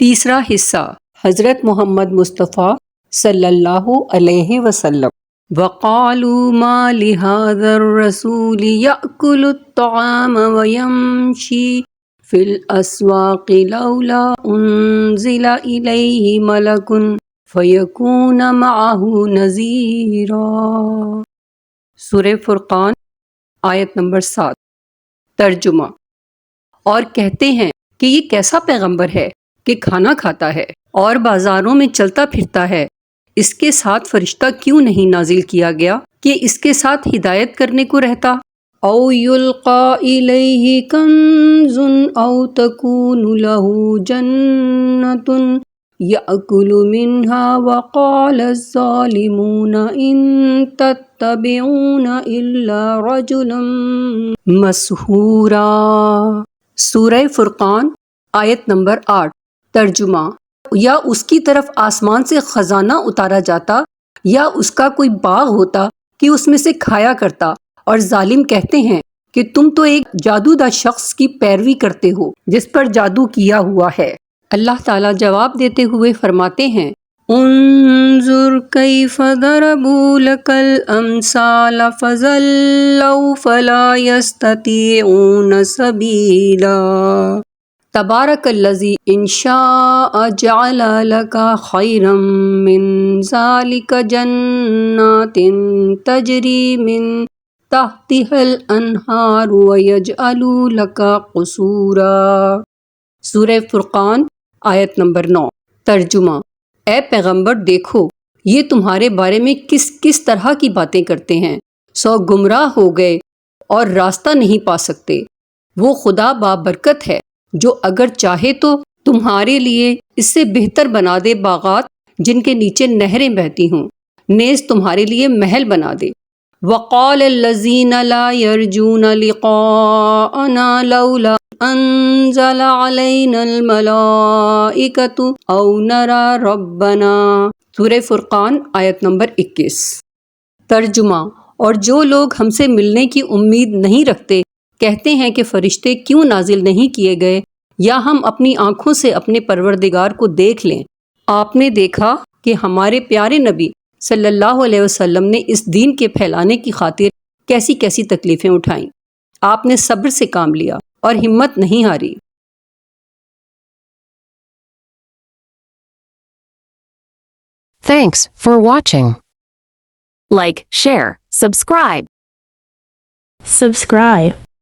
تیسرا حصہ حضرت محمد مصطفیٰ صلی اللہ علیہ وسلم۔ وقالوا ما لهذا الرسول يأكل الطعام ويمشي في الأسواق لولا أنزل إليه ملك فيكون معه نذيرا۔ سورہ فرقان آیت نمبر 7۔ ترجمہ۔ اور کہتے ہیں کہ یہ کیسا پیغمبر ہے کہ کھانا کھاتا ہے اور بازاروں میں چلتا پھرتا ہے، اس کے ساتھ فرشتہ کیوں نہیں نازل کیا گیا کہ اس کے ساتھ ہدایت کرنے کو رہتا؟ او یلقا الیہ کنز او تکون لہ جنۃ یأکل منہا وقال الظالمون ان تتبعون الا رجلا مسحورا۔ سورہ فرقان آیت نمبر 8۔ ترجمہ۔ یا اس کی طرف آسمان سے خزانہ اتارا جاتا یا اس کا کوئی باغ ہوتا کہ اس میں سے کھایا کرتا، اور ظالم کہتے ہیں کہ تم تو ایک جادودا شخص کی پیروی کرتے ہو جس پر جادو کیا ہوا ہے۔ اللہ تعالیٰ جواب دیتے ہوئے فرماتے ہیں انظر کیف ضربوا لک الامثال فضلوا فلا یستطیعون سبیلا۔ تبارک الذی ان شاء جعل لک خیرا من ذلک جنات تجری من تحتها الانہار ویجعل لک قصورا۔ سورہ فرقان آیت نمبر 9۔ ترجمہ۔ اے پیغمبر دیکھو یہ تمہارے بارے میں کس کس طرح کی باتیں کرتے ہیں، سو گمراہ ہو گئے اور راستہ نہیں پا سکتے۔ وہ خدا بابرکت ہے جو اگر چاہے تو تمہارے لیے اس سے بہتر بنا دے باغات جن کے نیچے نہریں بہتی ہوں، نیز تمہارے لیے محل بنا دے۔ وقال الذین لا یرجون لقاءنا لولا انزل علینا الملائکۃ او نری ربنا۔ سورہ فرقان آیت نمبر 21۔ ترجمہ۔ اور جو لوگ ہم سے ملنے کی امید نہیں رکھتے کہتے ہیں کہ فرشتے کیوں نازل نہیں کیے گئے یا ہم اپنی آنکھوں سے اپنے پروردگار کو دیکھ لیں۔ آپ نے دیکھا کہ ہمارے پیارے نبی صلی اللہ علیہ وسلم نے اس دین کے پھیلانے کی خاطر کیسی کیسی تکلیفیں اٹھائیں۔ آپ نے صبر سے کام لیا اور ہمت نہیں ہاری۔ Thanks for watching. Like, share, subscribe. Subscribe.